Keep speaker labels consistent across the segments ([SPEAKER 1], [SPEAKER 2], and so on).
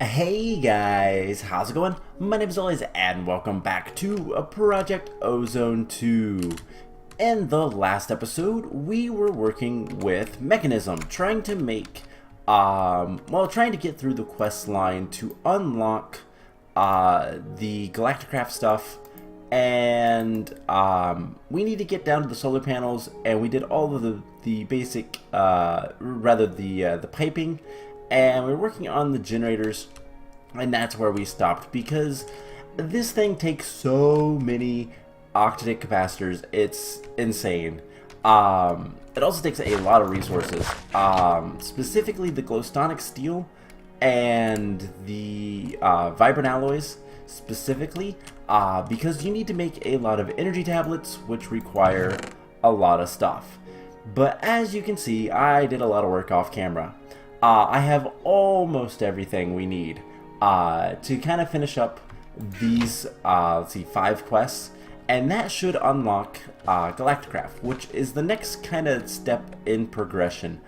[SPEAKER 1] Hey guys, how's it going? My name is Elias and welcome back to Project Ozone 2. In the last episode, we were working with Mekanism, trying to make, trying to get through the quest line to unlock the Galacticraft stuff, and we need to get down to the solar panels, and we did all of the basic, the piping, and we're working on the generators, and that's where we stopped because this thing takes so many octadic capacitors. It's insane. It also takes a lot of resources, specifically the glowstonic steel and the vibrant alloys specifically, because you need to make a lot of energy tablets, which require a lot of stuff. But as you can see, I did a lot of work off camera. I have almost everything we need to kind of finish up these, 5 quests, and that should unlock Galacticraft, which is the next kind of step in progression.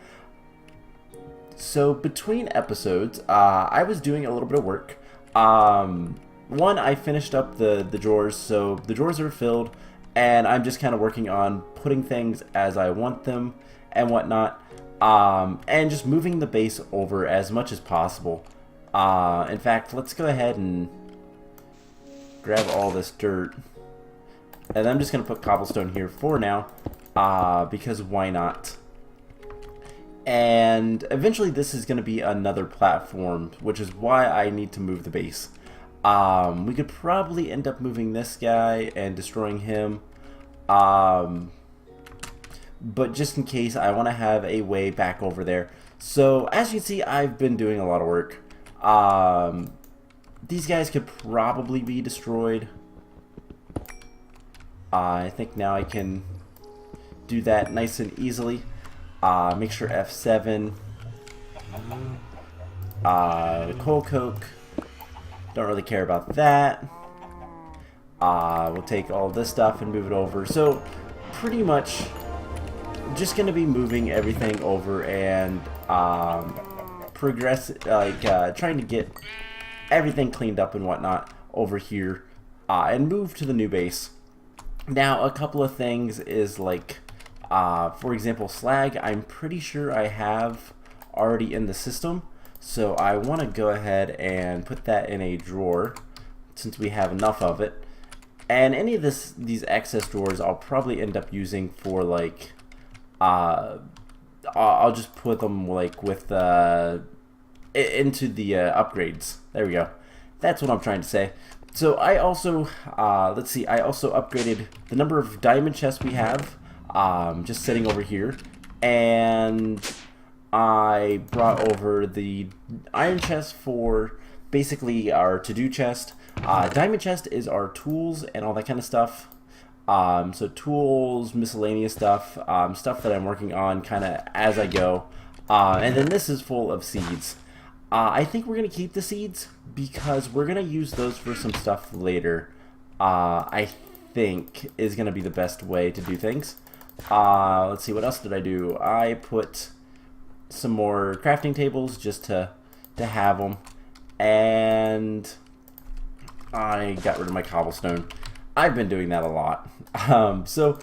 [SPEAKER 1] So between episodes, I was doing a little bit of work. One, I finished up the drawers, so the drawers are filled, and I'm just kind of working on putting things as I want them and whatnot. And just moving the base over as much as possible. In fact, let's go ahead and grab all this dirt. And I'm just going to put cobblestone here for now, because why not? And eventually this is going to be another platform, which is why I need to move the base. We could probably end up moving this guy and destroying him. But just in case, I want to have a way back over there. So as you can see, I've been doing a lot of work. These guys could probably be destroyed. I think now I can do that nice and easily. Make sure F7. Coal coke. Don't really care about that. We'll take all this stuff and move it over. So pretty much just going to be moving everything over and trying to get everything cleaned up and whatnot over here, and move to the new base. Now, a couple of things is like, for example, slag. I'm pretty sure I have already in the system, so I want to go ahead and put that in a drawer since we have enough of it. And any of these excess drawers I'll probably end up using for like, I'll just put them like with into the upgrades. There we go. That's what I'm trying to say. So I also I also upgraded the number of diamond chests we have, just sitting over here, and I brought over the iron chest for basically our to-do chest. Diamond chest is our tools and all that kind of stuff. So tools, miscellaneous stuff, stuff that I'm working on kind of as I go. And then this is full of seeds. I think we're going to keep the seeds because we're going to use those for some stuff later. I think is going to be the best way to do things. Let's see, what else did I do? I put some more crafting tables just to have them. And I got rid of my cobblestone. I've been doing that a lot. So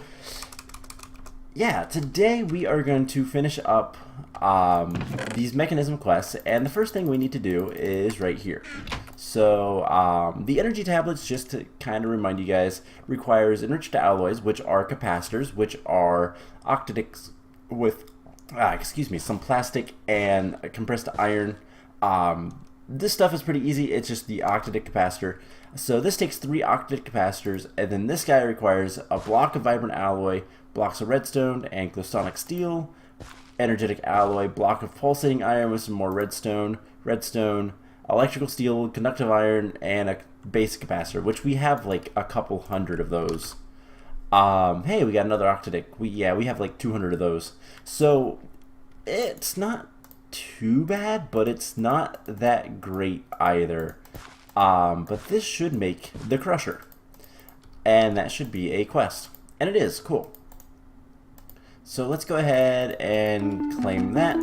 [SPEAKER 1] yeah, today we are going to finish up these Mekanism quests, and the first thing we need to do is right here. So the energy tablets, just to kind of remind you guys, requires enriched alloys, which are capacitors, which are octadics with some plastic and compressed iron. This stuff is pretty easy. It's just the octadic capacitor. So this takes 3 octadic capacitors, and then this guy requires a block of vibrant alloy, blocks of redstone and glowstonic steel, energetic alloy, block of pulsating iron with some more redstone, electrical steel, conductive iron, and a basic capacitor, which we have like a couple hundred of those. Hey, we got another octadic. We have like 200 of those. So it's not too bad, but it's not that great either. But this should make the crusher, and that should be a quest, and it is cool. So let's go ahead and claim that.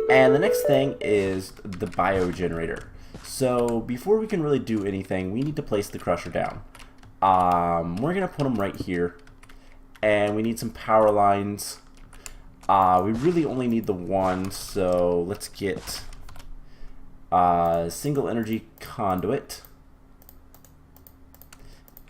[SPEAKER 1] And the next thing is the biogenerator. So before we can really do anything, we need to place the crusher down. We're going to put them right here. And we need some power lines. We really only need the one, so let's get single energy conduit.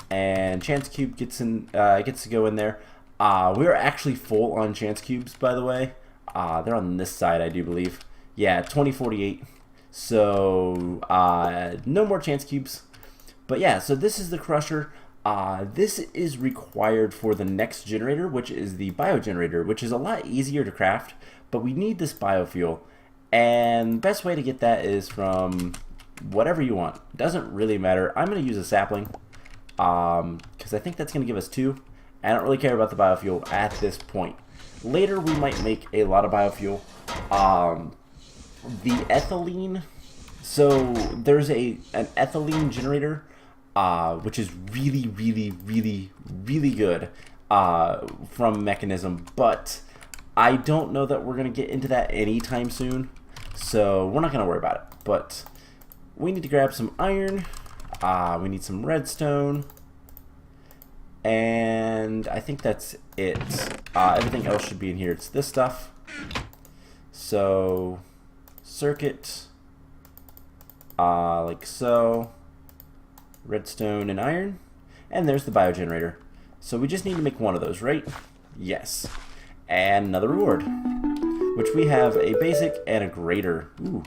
[SPEAKER 1] And chance cube gets to go in there. We are actually full on chance cubes, by the way. They're on this side, I do believe. Yeah, 2048. So no more chance cubes. But yeah, so this is the crusher. This is required for the next generator, which is the biogenerator, which is a lot easier to craft, but we need this biofuel. And the best way to get that is from whatever you want. Doesn't really matter. I'm going to use a sapling because I think that's going to give us 2. I don't really care about the biofuel at this point. Later we might make a lot of biofuel. The ethylene, so there's an ethylene generator which is really good from Mekanism, but I don't know that we're going to get into that anytime soon, so we're not going to worry about it. But we need to grab some iron, we need some redstone, and I think that's it. Everything else should be in here. It's this stuff. So circuit, like so, redstone and iron, and there's the biogenerator. So we just need to make one of those, right? Yes. And another reward, which we have a basic and a grater. Ooh,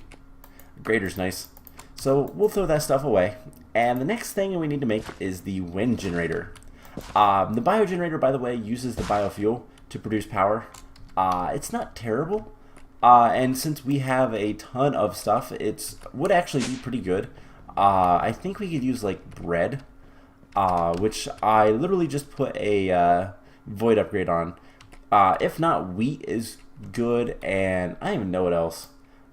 [SPEAKER 1] grater's nice. So we'll throw that stuff away. And the next thing we need to make is the wind generator. The biogenerator, by the way, uses the biofuel to produce power. It's not terrible. And since we have a ton of stuff, it would actually be pretty good. I think we could use like bread, which I literally just put a void upgrade on. If not, wheat is good, and I don't even know what else.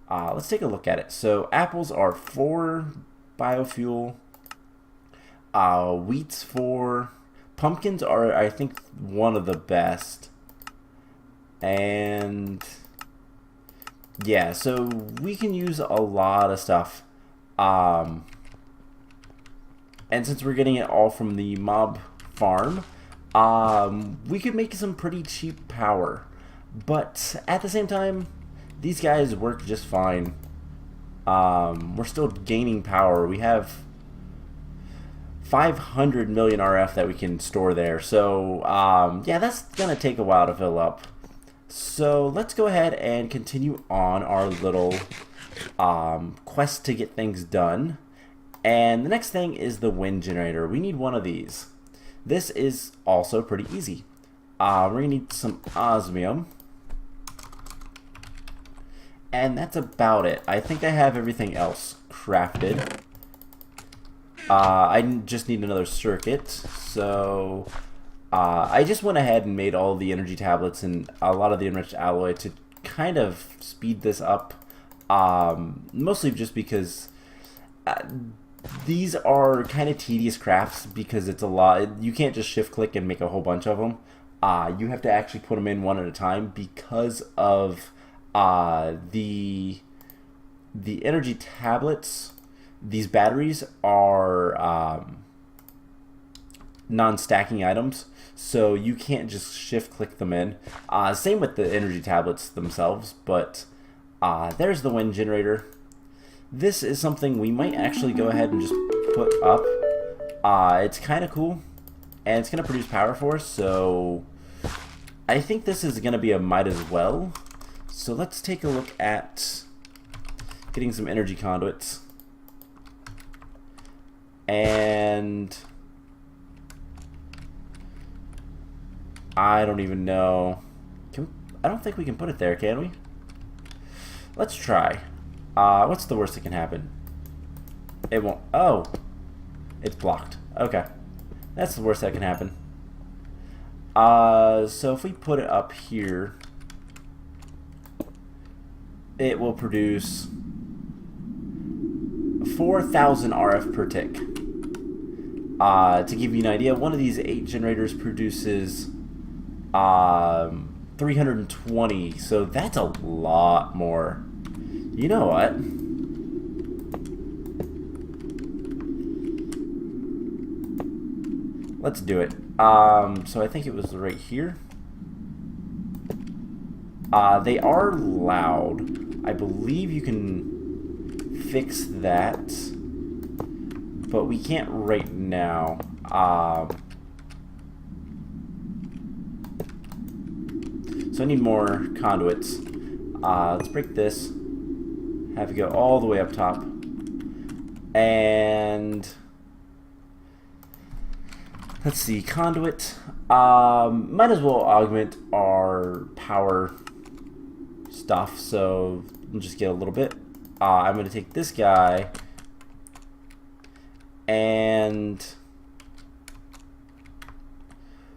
[SPEAKER 1] Let's take a look at it. So apples are 4 biofuel, wheat's 4, pumpkins are, I think, one of the best, and yeah, so we can use a lot of stuff. And since we're getting it all from the mob farm, we could make some pretty cheap power. But at the same time, these guys work just fine. We're still gaining power. We have 500 million RF that we can store there. So, yeah, that's going to take a while to fill up. So let's go ahead and continue on our little quest to get things done. And the next thing is the wind generator. We need one of these. This is also pretty easy. We're going to need some osmium. And that's about it. I think I have everything else crafted. I just need another circuit. So I just went ahead and made all the energy tablets and a lot of the enriched alloy to kind of speed this up. Mostly just because these are kind of tedious crafts because it's a lot. You can't just shift click and make a whole bunch of them. You have to actually put them in one at a time because of the energy tablets. These batteries are non-stacking items, so you can't just shift click them in. Same with the energy tablets themselves, but there's the wind generator. This is something we might actually go ahead and just put up. It's kind of cool, and it's going to produce power for us, so I think this is going to be a might as well. So let's take a look at getting some energy conduits. And I don't even know. I don't think we can put it there, can we? Let's try. What's the worst that can happen? It won't. Oh, it's blocked. Okay, that's the worst that can happen. So if we put it up here, it will produce 4,000 RF per tick. To give you an idea, one of these 8 generators produces 320, so that's a lot more. You know what? Let's do it. So I think it was right here. They are loud. I believe you can fix that, but we can't right now. So I need more conduits. Let's break this. Have it go all the way up top. And let's see, conduit. Might as well augment our power stuff, so we'll just get a little bit. I'm going to take this guy and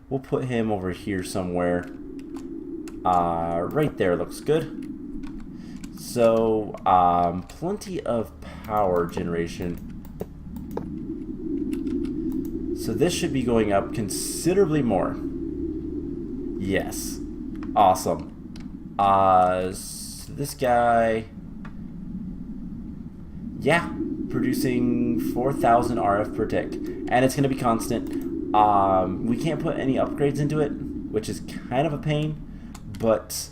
[SPEAKER 1] we'll put him over here somewhere. Right there looks good. So, plenty of power generation. So this should be going up considerably more. Yes. Awesome. So this guy... Yeah, producing 4,000 RF per tick. And it's going to be constant. We can't put any upgrades into it, which is kind of a pain. But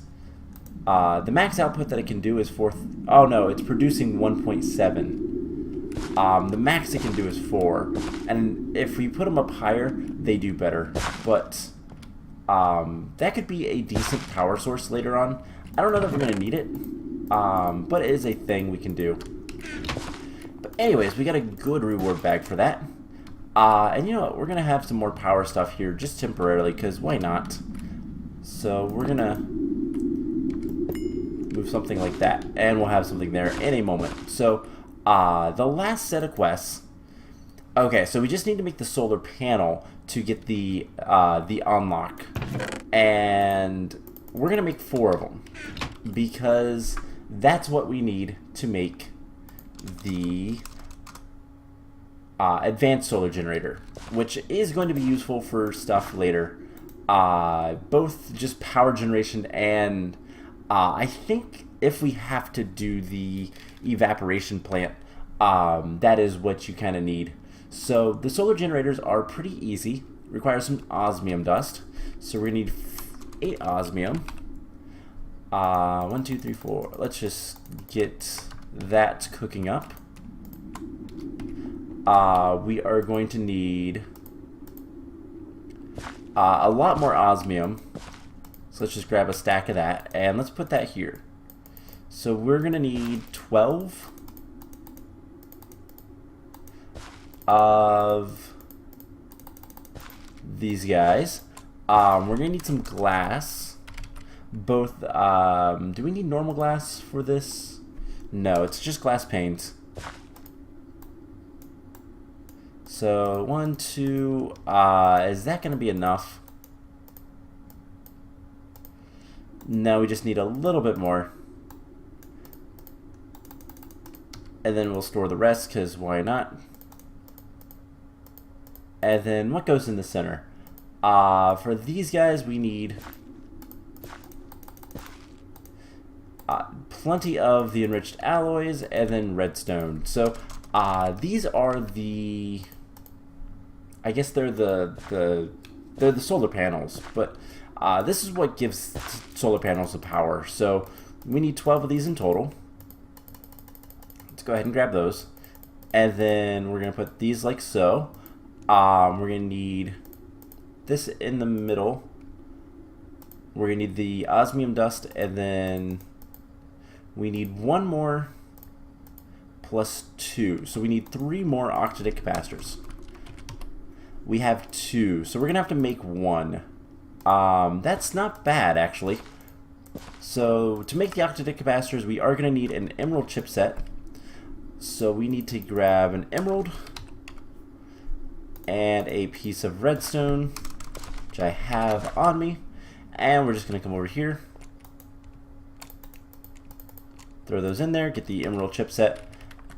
[SPEAKER 1] the max output that it can do is 4... Oh no, it's producing 1.7. The max it can do is 4, and if we put them up higher, they do better. But that could be a decent power source later on. I don't know if we're going to need it, but it is a thing we can do. But anyways, we got a good reward bag for that. And you know what, we're going to have some more power stuff here just temporarily, because why not? So we're going to move something like that, and we'll have something there in a moment. So the last set of quests. Okay, so we just need to make the solar panel to get the unlock, and we're gonna make 4 of them because that's what we need to make the advanced solar generator, which is going to be useful for stuff later, both just power generation and I think if we have to do the evaporation plant, that is what you kind of need. So the solar generators are pretty easy. Require some osmium dust. So we're gonna need 8 osmium. 1, 2, 3, 4. Let's just get that cooking up. We are going to need a lot more osmium. So let's just grab a stack of that and let's put that here. So we're going to need 12 of these guys. We're going to need some glass. Both, do we need normal glass for this? No, it's just glass panes. So 1, 2, is that going to be enough? No, we just need a little bit more. And then we'll store the rest, because why not? And then what goes in the center? For these guys, we need plenty of the enriched alloys and then redstone. So these are the... I guess they're the solar panels, but this is what gives solar panels the power. So we need 12 of these in total. Let's go ahead and grab those. And then we're going to put these like so. We're going to need this in the middle. We're going to need the osmium dust, and then we need 1 more plus 2. So we need 3 more octadic capacitors. We have 2, so we're going to have to make 1. That's not bad, actually. So to make the octadic capacitors, we are going to need an emerald chipset. So we need to grab an emerald and a piece of redstone, which I have on me. And we're just going to come over here, throw those in there, get the emerald chipset.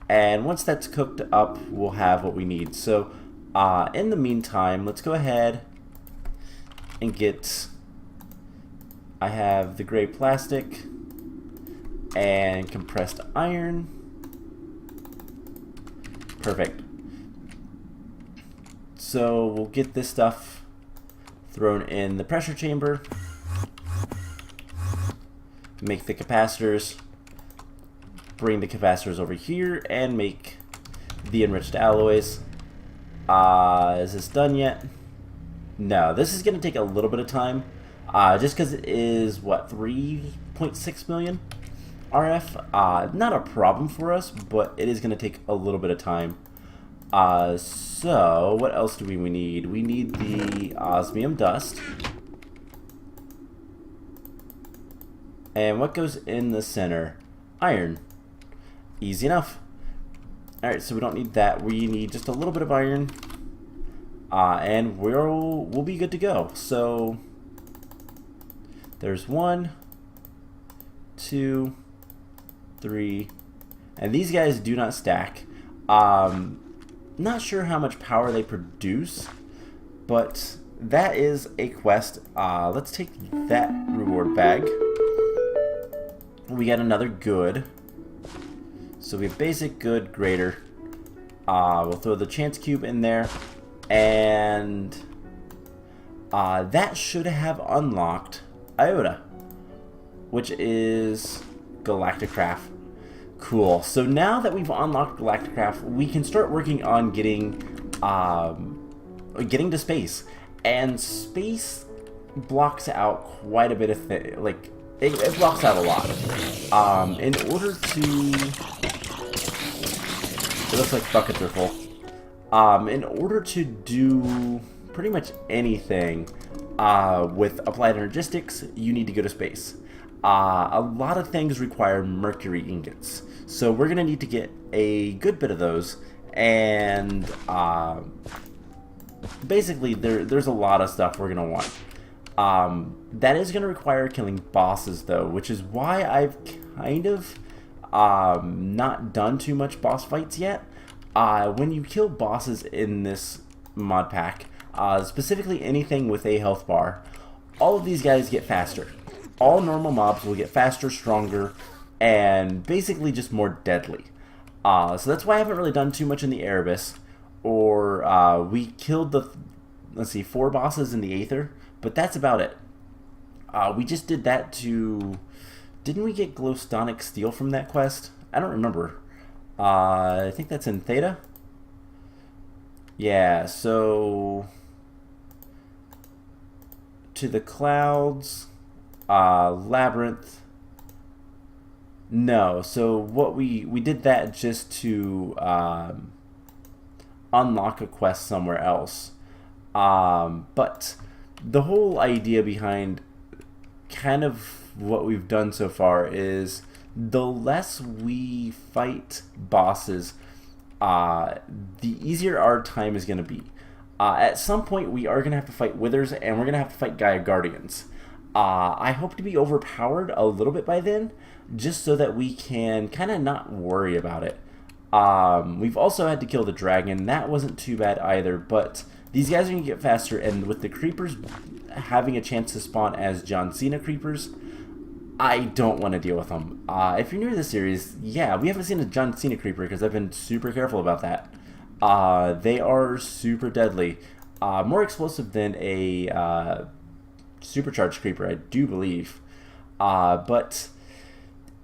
[SPEAKER 1] And once that's cooked up, we'll have what we need. So in the meantime, let's go ahead and get... I have the gray plastic. and compressed iron. Perfect. So we'll get this stuff thrown in the pressure chamber. Make the capacitors. Bring the capacitors over here and make the enriched alloys. Is this done yet? No, this is going to take a little bit of time. Just because it is, what, 3.6 million RF? Not a problem for us, but it is going to take a little bit of time. So, what else do we need? We need the osmium dust. And what goes in the center? Iron. Easy enough. Alright, so we don't need that. We need just a little bit of iron. And we'll be good to go. So, there's 1, 2, 3. And these guys do not stack. Not sure how much power they produce, but that is a quest. Let's take that reward bag. We got another good. So we have basic, good, greater. We'll throw the chance cube in there. And that should have unlocked Iota, which is Galacticraft. Cool. So now that we've unlocked Galacticraft, we can start working on getting to space. And space blocks out quite a bit of it blocks out a lot. In order to... It looks like buckets are full. In order to do pretty much anything with applied energistics, you need to go to space. A lot of things require mercury ingots. So we're going to need to get a good bit of those. And basically, there's a lot of stuff we're going to want. That is going to require killing bosses, though, which is why I've kind of not done too much boss fights yet. When you kill bosses in this mod pack, specifically anything with a health bar, all of these guys get faster. All normal mobs will get faster, stronger, and basically just more deadly. So that's why I haven't really done too much in the Erebus. Or we killed the, 4 bosses in the Aether, but that's about it. We just did that to... Didn't we get glowstonic steel from that quest? I don't remember. I think that's in Theta. Yeah, so... To the clouds... Labyrinth. No, so what we did that just to unlock a quest somewhere else. But the whole idea behind kind of what we've done so far is the less we fight bosses, the easier our time is going to be. At some point, we are going to have to fight Withers, and we're going to have to fight Gaia Guardians. I hope to be overpowered a little bit by then, just so that we can kind of not worry about it. We've also had to kill the dragon. That wasn't too bad either, but these guys are going to get faster, and with the creepers having a chance to spawn as John Cena creepers, I don't want to deal with them. If you're new to the series, yeah, we haven't seen a John Cena creeper because I've been super careful about that. They are super deadly. More explosive than a supercharged creeper, I do believe. But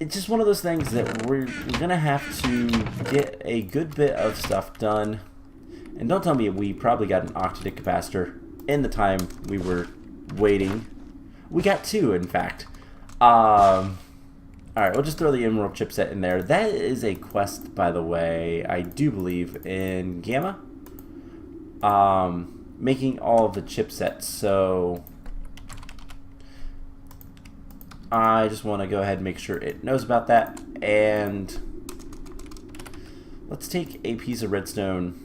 [SPEAKER 1] it's just one of those things that we're going to have to get a good bit of stuff done. And don't tell me we probably got an octadic capacitor in the time we were waiting. We got 2, in fact. Alright, we'll just throw the emerald chipset in there. That is a quest, by the way, I do believe, in Gamma. Making all of the chipsets, so I just want to go ahead and make sure it knows about that. And let's take a piece of redstone,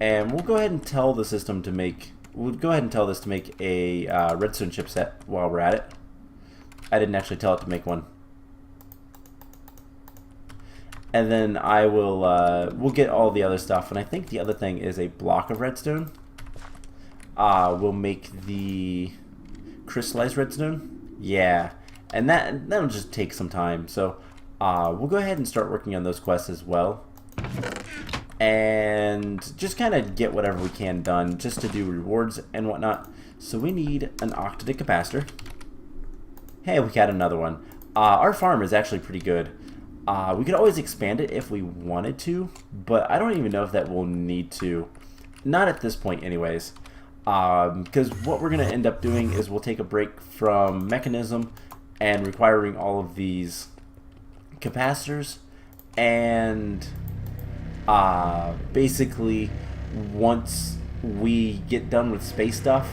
[SPEAKER 1] and we'll go ahead and tell the system to make, we'll go ahead and tell this to make a redstone chipset while we're at it. I didn't actually tell it to make one. And then I will, we'll get all the other stuff, and I think the other thing is a block of redstone. We'll make the crystallized redstone. Yeah, and that'll just take some time. So we'll go ahead and start working on those quests as well. And just kind of get whatever we can done just to do rewards and whatnot. So we need an octadic capacitor. Hey, we got another one. Our farm is actually pretty good. We could always expand it if we wanted to, but I don't even know if that we'll need to. Not at this point anyways. Because what we're going to end up doing is we'll take a break from Mekanism and requiring all of these capacitors, and basically once we get done with space stuff,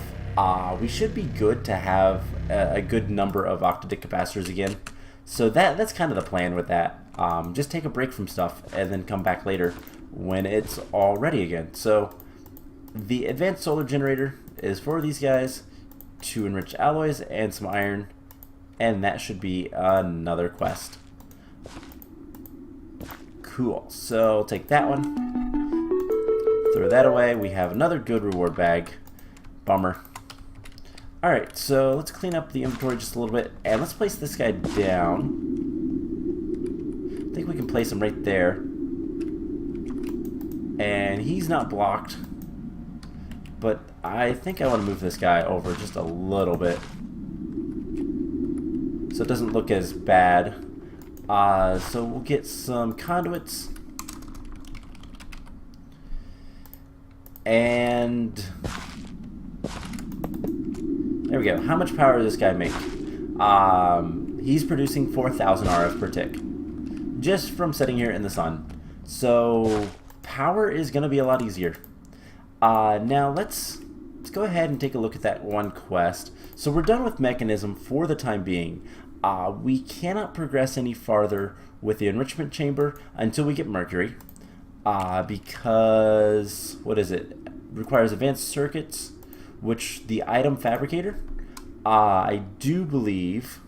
[SPEAKER 1] we should be good to have a good number of octadic capacitors again. So that's kind of the plan with that. Just take a break from stuff and then come back later when it's all ready again. So the advanced solar generator is for these guys to enrich alloys and some iron, and that should be another quest. Cool, so take that one, throw that away. We have another good reward bag. Bummer. Alright, so let's clean up the inventory just a little bit, and let's place this guy down. I think we can place him right there. And he's not blocked, but I think I want to move this guy over just a little bit so it doesn't look as bad. So we'll get some conduits, and there we go. How much power does this guy make? He's producing 4,000 RF per tick just from sitting here in the sun. So power is going to be a lot easier. Now let's go ahead and take a look at that one quest. So we're done with Mekanism for the time being. We cannot progress any farther with the enrichment chamber until we get Mercury, because what is it? Requires advanced circuits, which the item fabricator, I do believe,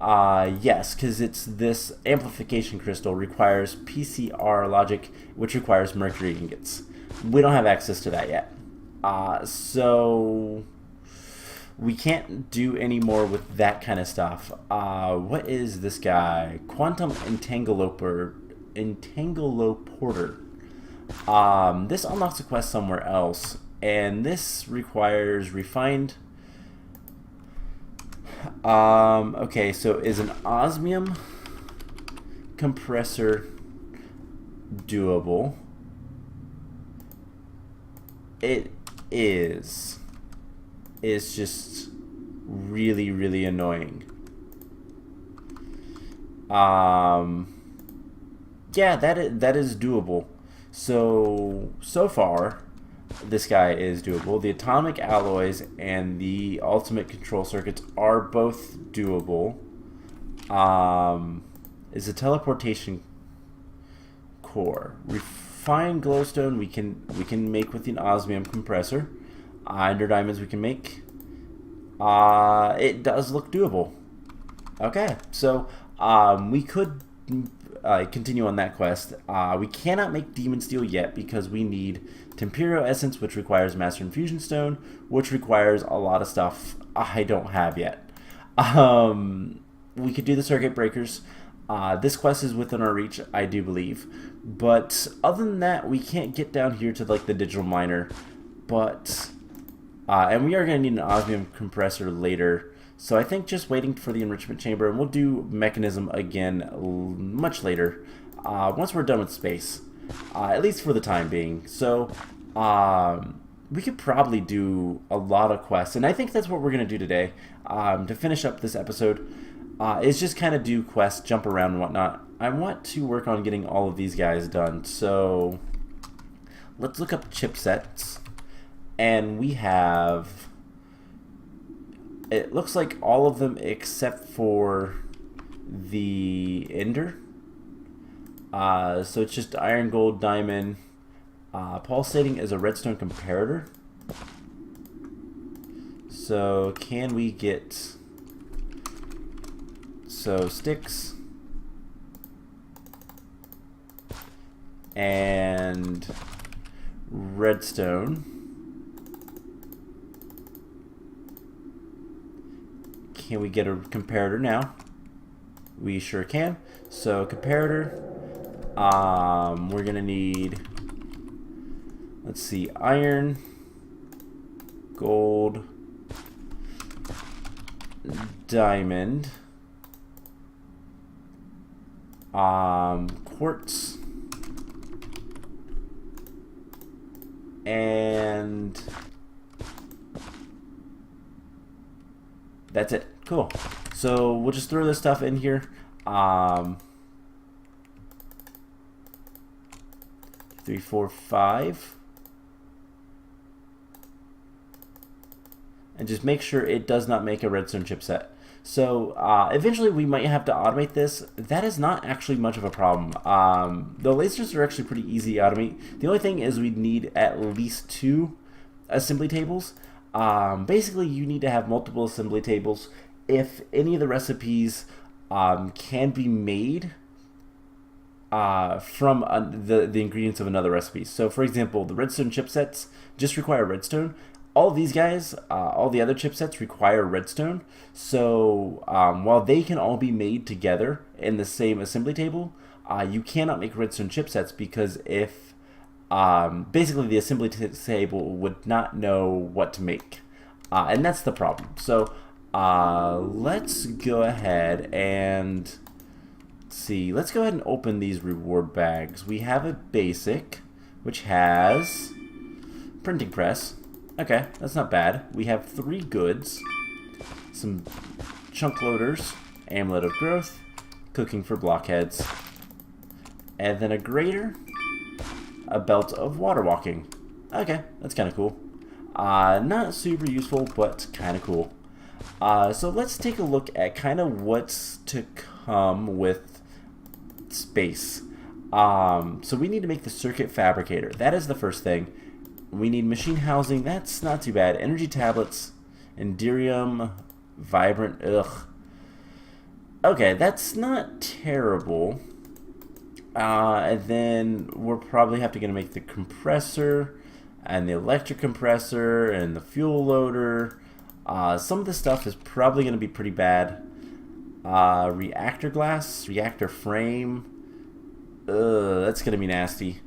[SPEAKER 1] yes, because it's this amplification crystal requires PCR logic, which requires mercury ingots. We don't have access to that yet, so we can't do any more with that kind of stuff. What is this guy? Quantum Entangloporter. This unlocks a quest somewhere else, and this requires refined. Okay, so is an osmium compressor doable? It is. It's just really, really annoying. Yeah, that is doable. So far, this guy is doable. The atomic alloys and the ultimate control circuits are both doable. Is a teleportation core. Refined glowstone we can make with an osmium compressor. Ender diamonds we can make. It does look doable. Okay, so we could continue on that quest. We cannot make demon steel yet because we need Temperio essence, which requires master infusion stone, which requires a lot of stuff I don't have yet. We could do the circuit breakers. This quest is within our reach, I do believe, but other than that, we can't get down here to like the digital miner. But and we are going to need an osmium compressor later. So I think just waiting for the enrichment chamber, and we'll do Mekanism again much later, once we're done with space, at least for the time being. So we could probably do a lot of quests, and I think that's what we're going to do today, to finish up this episode, is just kind of do quests, jump around and whatnot. I want to work on getting all of these guys done, so let's look up chipsets, and we have... It looks like all of them except for the Ender. So it's just iron, gold, diamond. Pulsating is a redstone comparator. So can we get... So sticks. And redstone. Can we get a comparator now? We sure can. So comparator, we're gonna need, let's see, iron, gold, diamond, quartz, and that's it. Cool. So we'll just throw this stuff in here. 3, 4, 5. And just make sure it does not make a redstone chipset. So eventually we might have to automate this. That is not actually much of a problem. The lasers are actually pretty easy to automate. The only thing is we need at least 2 assembly tables. Basically you need to have multiple assembly tables if any of the recipes can be made from the ingredients of another recipe. So for example, the redstone chipsets just require redstone. All of these guys, all the other chipsets require redstone. So while they can all be made together in the same assembly table, you cannot make redstone chipsets because if basically the assembly table would not know what to make. And that's the problem. So let's go ahead and see. Let's go ahead and open these reward bags. We have a basic, which has printing press. Okay, that's not bad. We have 3 goods, some chunk loaders, amulet of growth, cooking for blockheads, and then a grater, a belt of water walking. Okay, that's kind of cool. Not super useful, but kind of cool. So let's take a look at kind of what's to come with space. So we need to make the circuit fabricator. That is the first thing. We need machine housing. That's not too bad. Energy tablets, Enderium, vibrant. Ugh. Okay, that's not terrible. And then we're probably gonna make the compressor and the electric compressor and the fuel loader. Some of this stuff is probably gonna be pretty bad. Reactor glass, reactor frame. That's gonna be nasty.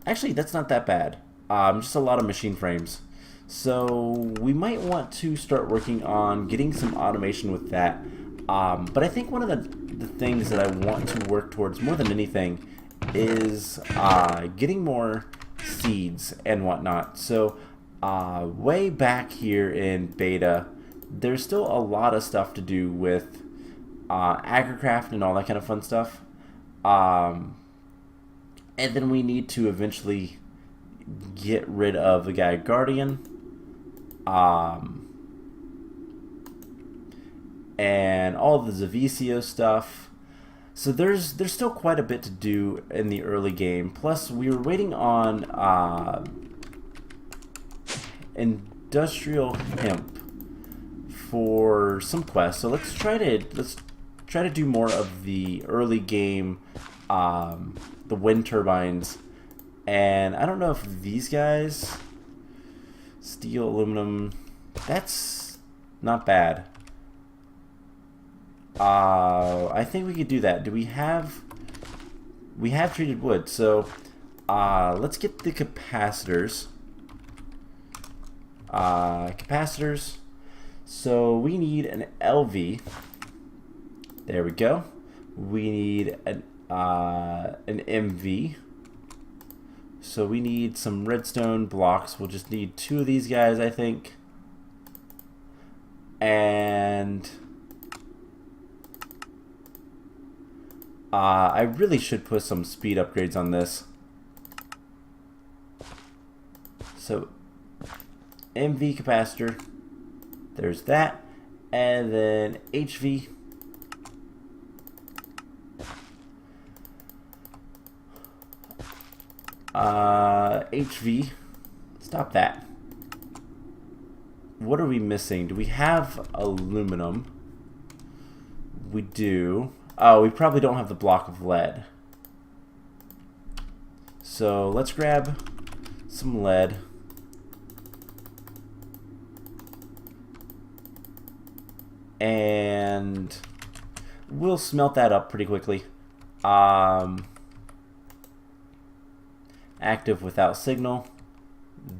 [SPEAKER 1] Actually, that's not that bad. Just a lot of machine frames. So we might want to start working on getting some automation with that. But I think one of the things that I want to work towards more than anything is getting more seeds and whatnot. So way back here in beta, there's still a lot of stuff to do with Galacticraft and all that kind of fun stuff. And then we need to eventually get rid of the guy Guardian, and all the Zavisio stuff. So there's still quite a bit to do in the early game. Plus, we were waiting on industrial hemp for some quests. So let's try to do more of the early game, the wind turbines. And I don't know if these guys, steel, aluminum, that's not bad. I think we could do that. We have treated wood, so let's get the capacitors. So we need an LV. There we go. We need an MV. So we need some redstone blocks. We'll just need 2 of these guys, I think. And I really should put some speed upgrades on this. So MV capacitor, there's that, and then HV. HV, stop that. What are we missing? Do we have aluminum? We do. Oh, we probably don't have the block of lead. So let's grab some lead. And we'll smelt that up pretty quickly. Active without signal.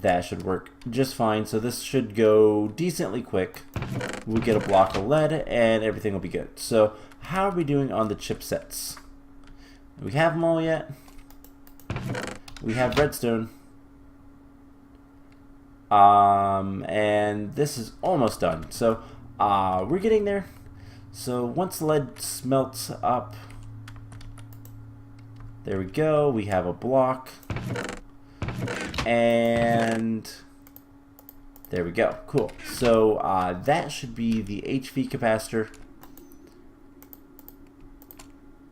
[SPEAKER 1] That should work just fine. So this should go decently quick. We'll get a block of lead and everything will be good. So how are we doing on the chipsets? Do we have them all yet? We have redstone. And this is almost done. So we're getting there. So once lead smelts up, there we go. We have a block. And there we go. Cool. So that should be the HV capacitor.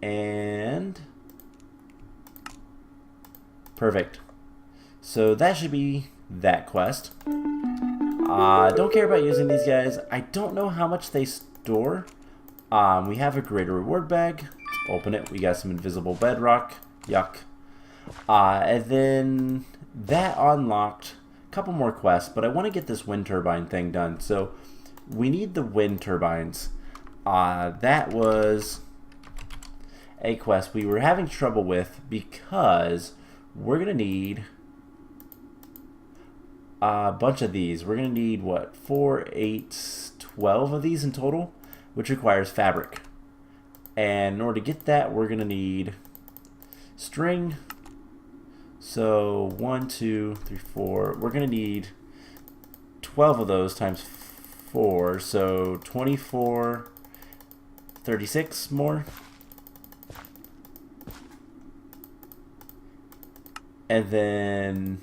[SPEAKER 1] And perfect. So that should be that quest. Don't care about using these guys. I don't know how much they store. We have a greater reward bag. Let's open it. We got some invisible bedrock. Yuck. And then that unlocked a couple more quests, but I want to get this wind turbine thing done. So we need the wind turbines. That was a quest we were having trouble with because we're going to need a bunch of these. We're going to need, what, 4, 8, 12 of these in total, which requires fabric. And in order to get that, we're going to need string. So 1, 2, 3, 4. We're going to need 12 of those times 4. So 24, 36 more. And then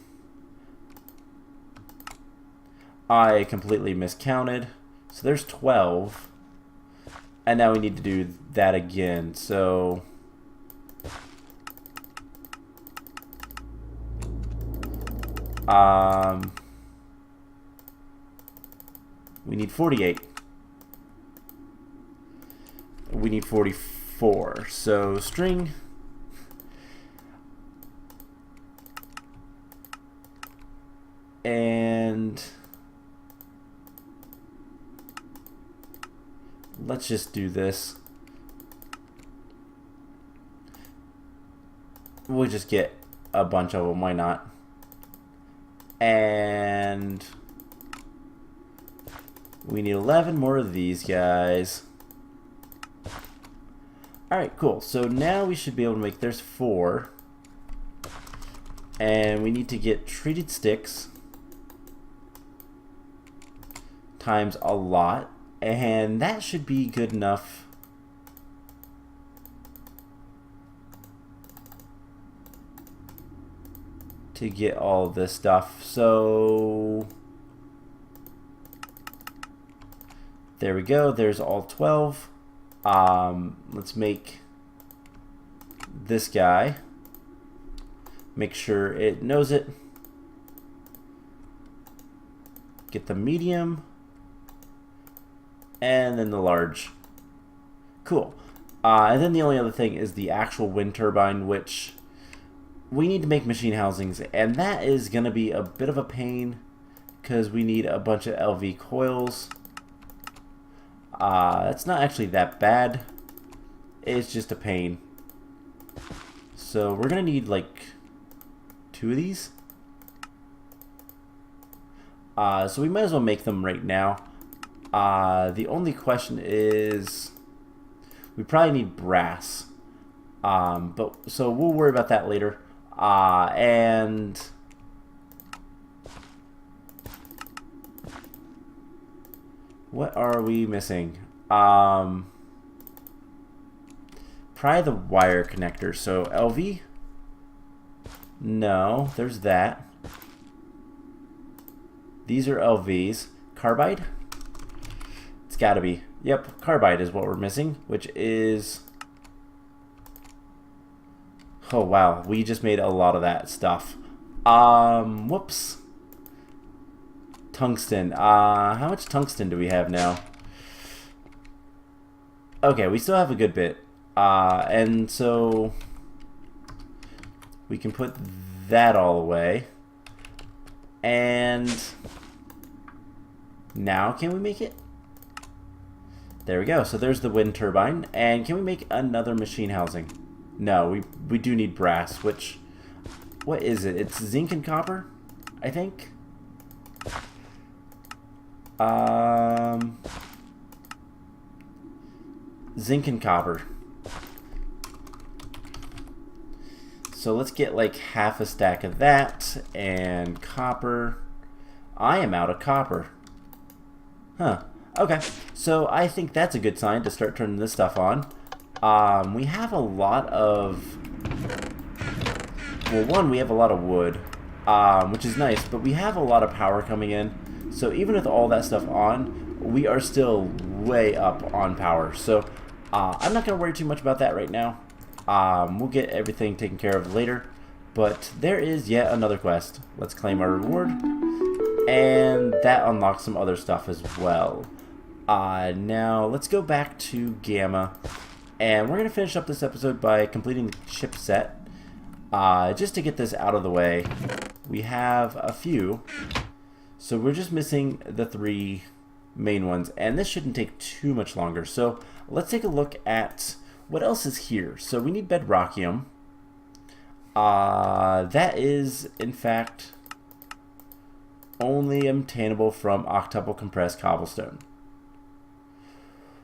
[SPEAKER 1] I completely miscounted. So there's 12. And now we need to do that again. So we need 48. We need 44. So string. And let's just do this. We'll just get a bunch of them, why not? And we need 11 more of these guys. Alright, cool. So now we should be able to make, there's 4. And we need to get treated sticks times a lot. And that should be good enough to get all this stuff. So there we go. There's all 12. Let's make this guy. Make sure it knows it. Get the medium. And then the large. Cool. And then the only other thing is the actual wind turbine, which we need to make machine housings. And that is going to be a bit of a pain because we need a bunch of LV coils. It's not actually that bad. It's just a pain. So we're going to need like 2 of these. So we might as well make them right now. The only question is we probably need brass. But so we'll worry about that later. And what are we missing? Probably the wire connector. So LV? No, there's that. These are LVs. Carbide? It's gotta be. Yep, carbide is what we're missing, which is... Oh wow, we just made a lot of that stuff. Whoops. Tungsten. How much tungsten do we have now? Okay, we still have a good bit. And so we can put that all away. And now can we make it? There we go. So there's the wind turbine. And can we make another machine housing? No, we do need brass, which... What is it? It's zinc and copper, I think? Zinc and copper. So let's get like half a stack of that, and copper. I am out of copper. Huh. Okay, so I think that's a good sign to start turning this stuff on. We have a lot of... Well, one, we have a lot of wood, which is nice, but we have a lot of power coming in. So even with all that stuff on, we are still way up on power. So I'm not going to worry too much about that right now. We'll get everything taken care of later. But there is yet another quest. Let's claim our reward. And that unlocks some other stuff as well. Now, let's go back to Gamma. And we're going to finish up this episode by completing the ship set. Just to get this out of the way, we have a few. So we're just missing the 3 main ones. And this shouldn't take too much longer. So let's take a look at what else is here. So we need bedrockium. That is, in fact, only obtainable from octuple compressed cobblestone.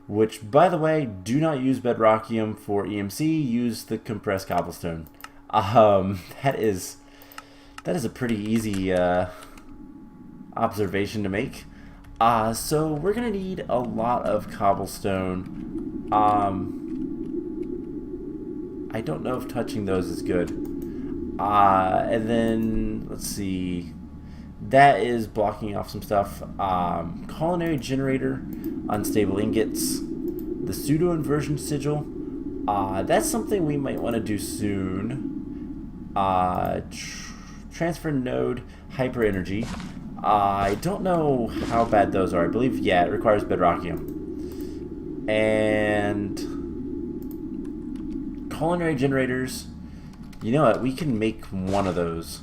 [SPEAKER 1] Which, by the way, do not use bedrockium for EMC. Use the compressed cobblestone. That is a pretty easy observation to make. So we're gonna need a lot of cobblestone. I don't know if touching those is good. And then let's see. That is blocking off some stuff. Culinary generator, unstable ingots, the pseudo inversion sigil. That's something we might want to do soon. Transfer node, hyper energy. I don't know how bad those are. I believe, yeah, it requires bedrockium. And culinary generators. You know what? We can make one of those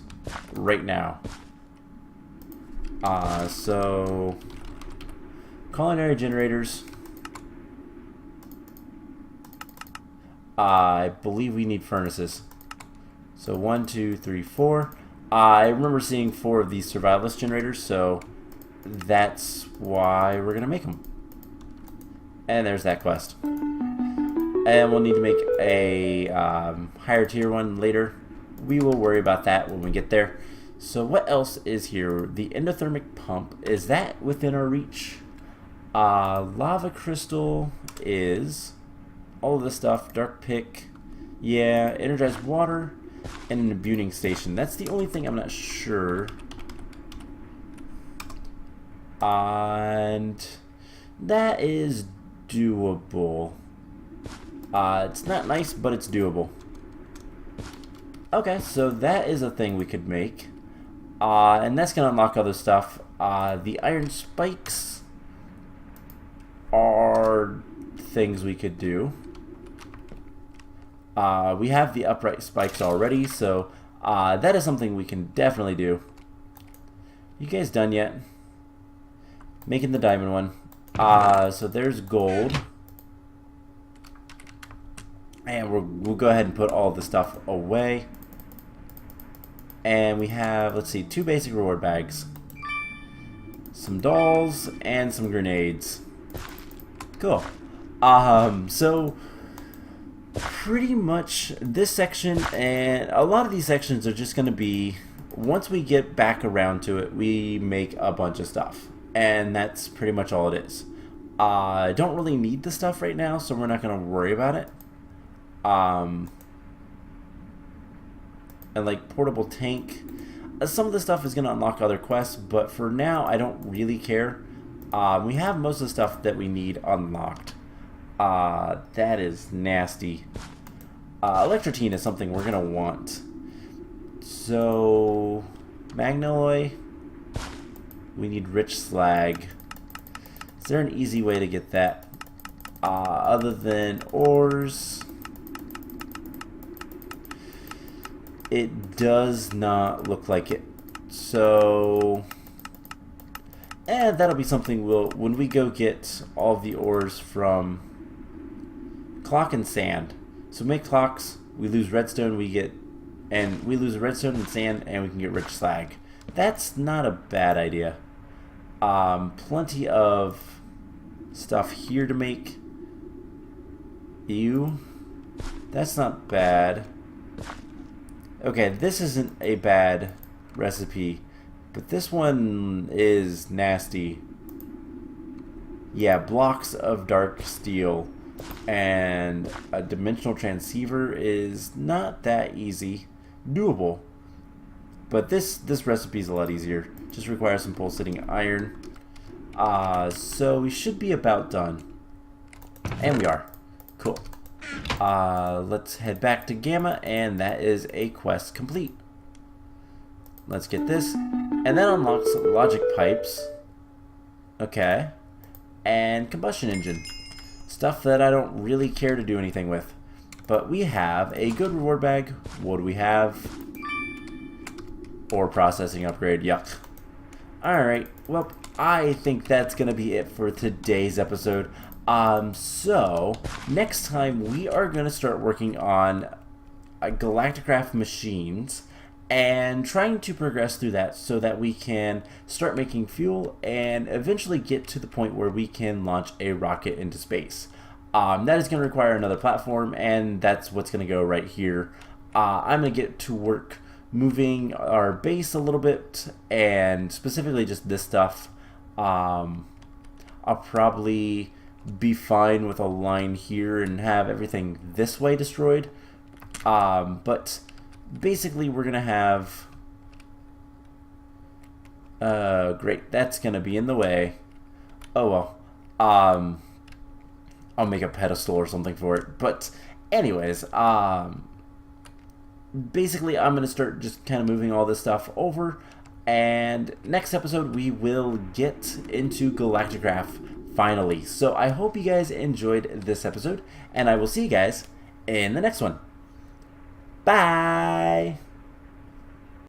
[SPEAKER 1] right now. So culinary generators. I believe we need furnaces. So 1, 2, 3, 4. I remember seeing 4 of these survivalist generators, so that's why we're gonna make them. And there's that quest. And we'll need to make a higher tier one later. We will worry about that when we get there. So what else is here? The endothermic pump. Is that within our reach? Lava crystal is all of this stuff. Dark pick. Yeah, energized water. And an imbuing station. That's the only thing I'm not sure. And that is doable. It's not nice, but it's doable. Okay, so that is a thing we could make. And that's going to unlock other stuff. The iron spikes are things we could do. We have the upright spikes already, so that is something we can definitely do. You guys done yet? Making the diamond one. So there's gold. And we'll go ahead and put all the stuff away. And we have, let's see, 2 basic reward bags. Some dolls and some grenades. Cool. So pretty much this section and a lot of these sections are just going to be, once we get back around to it, we make a bunch of stuff. And that's pretty much all it is. I don't really need the stuff right now, so we're not going to worry about it. And like portable tank, some of the stuff is going to unlock other quests, but for now I don't really care. We have most of the stuff that we need unlocked. That is nasty. Electrotine is something we're going to want. So Magnalloy, we need rich slag. Is there an easy way to get that other than ores? It does not look like it. So And that'll be something when we go get all of the ores from clock and sand. So make clocks, we lose redstone, we lose redstone and sand, and we can get rich slag. That's not a bad idea. Plenty of stuff here to make. Ew. That's not bad. Okay, this isn't a bad recipe, but this one is nasty. Yeah, blocks of dark steel and a dimensional transceiver is not that easy. Doable. But this recipe is a lot easier. Just requires some pulsating iron. So we should be about done. And we are. Cool. Let's head back to Gamma, and that is a quest complete. Let's get this. And that unlocks logic pipes. Okay. And combustion engine. Stuff that I don't really care to do anything with. But we have a good reward bag. What do we have? Ore processing upgrade. Yuck. Alright. Well, I think that's going to be it for today's episode. So, next time we are going to start working on Galacticraft machines and trying to progress through that so that we can start making fuel and eventually get to the point where we can launch a rocket into space. That is going to require another platform, and that's what's going to go right here. I'm going to get to work moving our base a little bit, and specifically just this stuff. I'll probably be fine with a line here and have everything this way destroyed. But basically we're gonna have great, that's gonna be in the way. Oh well. I'll make a pedestal or something for it. But anyways, basically I'm gonna start just kind of moving all this stuff over, and next episode we will get into Galacticraft finally. So I hope you guys enjoyed this episode, and I will see you guys in the next one. Bye!